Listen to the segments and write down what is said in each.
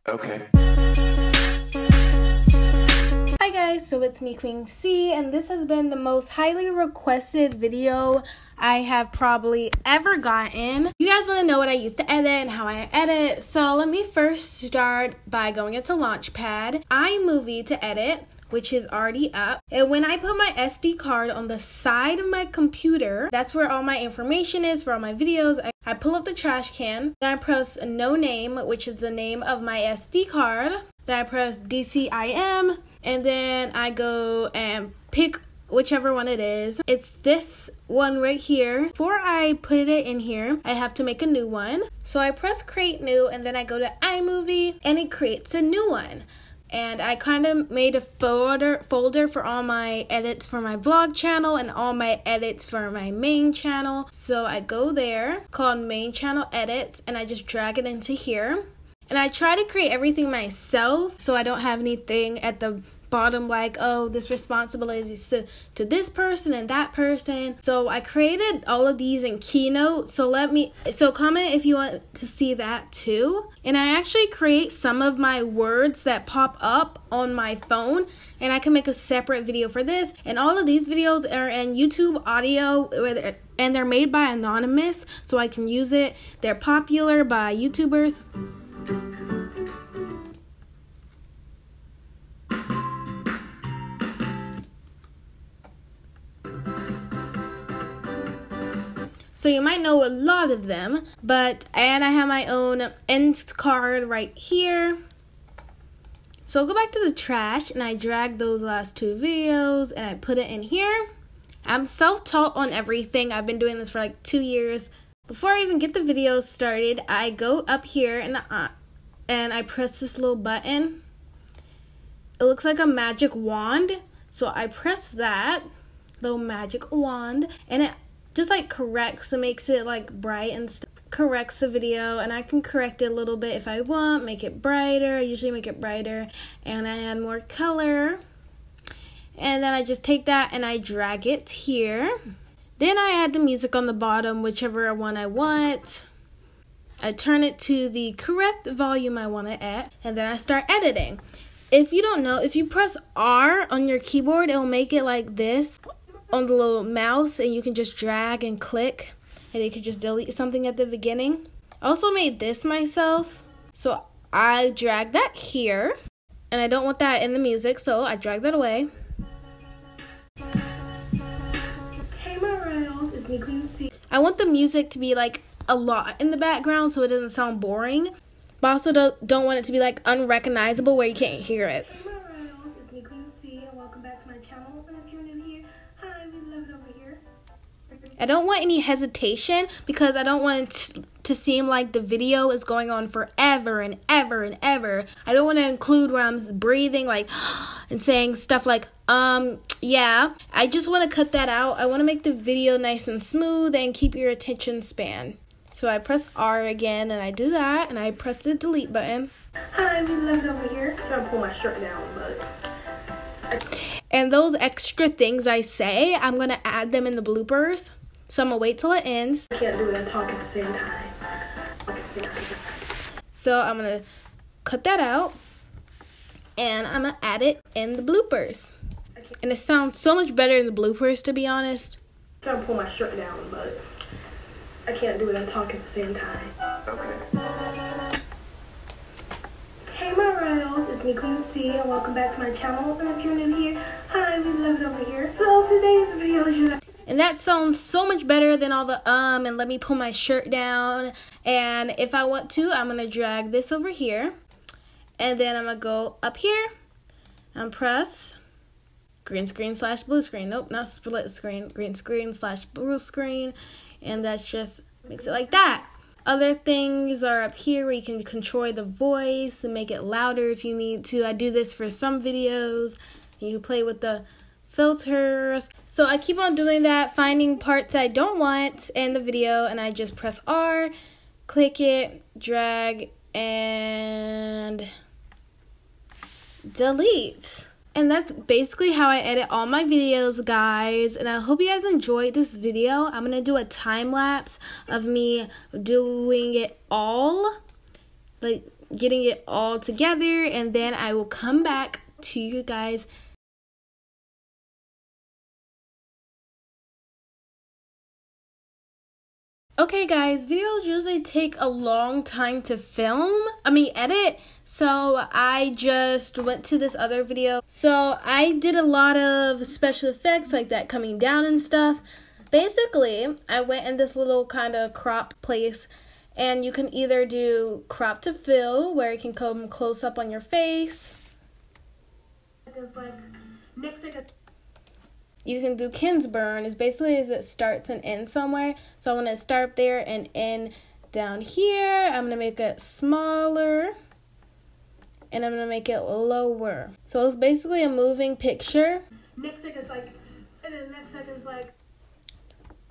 Okay. Hi guys, so it's me, Queen C, and this has been the most highly requested video I have probably ever gotten. You guys want to know what I used to edit and how I edit, so let me first start by going into Launchpad, iMovie to edit, which is already up. And when I put my SD card on the side of my computer, that's where all my information is for all my videos. I pull up the trash can, then I press no name, which is the name of my SD card. Then I press DCIM, and then I go and pick whichever one it is. It's this one right here. Before I put it in here, I have to make a new one. So I press create new, and then I go to iMovie, and it creates a new one. And I kind of made a folder for all my edits for my vlog channel and all my edits for my main channel. So I go there, called main channel edits, and I just drag it into here. And I try to create everything myself so I don't have anything at the bottom like, oh, this responsibility is to this person and that person. So I created all of these in Keynote. So comment if you want to see that too. And I actually create some of my words that pop up on my phone, and I can make a separate video for this. And all of these videos are in YouTube audio, and they're made by Anonymous, so I can use it. They're popular by YouTubers. So you might know a lot of them, and I have my own end card right here. So I'll go back to the trash, and I drag those last two videos, and I put it in here. I'm self-taught on everything. I've been doing this for like 2 years. Before I even get the video started, I go up here, and I press this little button. It looks like a magic wand, so I press that little magic wand, and it just like corrects and makes it like bright and stuff. Corrects the video, and I can correct it a little bit if I want, make it brighter. I usually make it brighter, and I add more color. And then I just take that and I drag it here. Then I add the music on the bottom, whichever one I want. I turn it to the correct volume I want it at, and then I start editing. If you don't know, if you press R on your keyboard, it'll make it like this on the little mouse, and you can just drag and click, and you can just delete something at the beginning. I also made this myself, so I drag that here, and I don't want that in the music, so I drag that away. Hey my Reynolds, it's me, Queen C. I want the music to be like a lot in the background so it doesn't sound boring, but also don't want it to be like unrecognizable where you can't hear it. Hey my Reynolds, it's me, Queen C, and welcome back to my channel. And if you're new here, hi, we love it over here. I don't want any hesitation because I don't want it to seem like the video is going on forever and ever and ever. I don't want to include where I'm breathing like and saying stuff like yeah. I just want to cut that out. I want to make the video nice and smooth and keep your attention span. So I press R again, and I do that, and I press the delete button. Hi, we love it over here. I'm gonna pull my shirt down, but and those extra things I say, I'm gonna add them in the bloopers. So I'm gonna wait till it ends. I can't do it and talk at the same time. So I'm gonna cut that out, and I'm gonna add it in the bloopers. And it sounds so much better in the bloopers, to be honest. I'm trying to pull my shirt down, but I can't do it and talk at the same time. Okay. Hey my Reynolds, it's me, Queen C, and welcome back to my channel. And if you're new here, hi, we love it over here. So today's video is and that sounds so much better than all the and let me pull my shirt down. And if I want to, I'm gonna drag this over here, and then I'm gonna go up here and press green screen / blue screen. Nope, not split screen. Green screen / blue screen, and that's just makes it like that. Other things are up here where you can control the voice and make it louder if you need to. I do this for some videos. You play with the filters. So I keep on doing that, finding parts I don't want in the video, and I just press R, click it, drag, and delete. And that's basically how I edit all my videos, guys. And I hope you guys enjoyed this video. I'm going to do a time lapse of me doing it all. Like, getting it all together, and then I will come back to you guys. Okay guys, videos usually take a long time to edit. So I just went to this other video. So I did a lot of special effects like that coming down and stuff. Basically, I went in this little kind of crop place, and you can either do crop to fill, where it can come close up on your face. You can do Kinsburn. It's basically as it starts and ends somewhere. So I'm going to start there and end down here. I'm going to make it smaller. And I'm going to make it lower. So it's basically a moving picture. Next second's like, and then next second's like.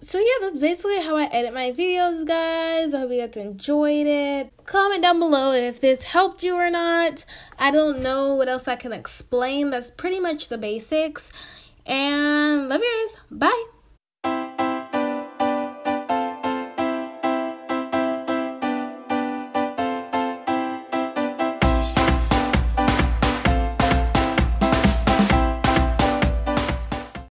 So yeah, that's basically how I edit my videos, guys. I hope you guys enjoyed it. Comment down below if this helped you or not. I don't know what else I can explain. That's pretty much the basics. And love you guys. Bye.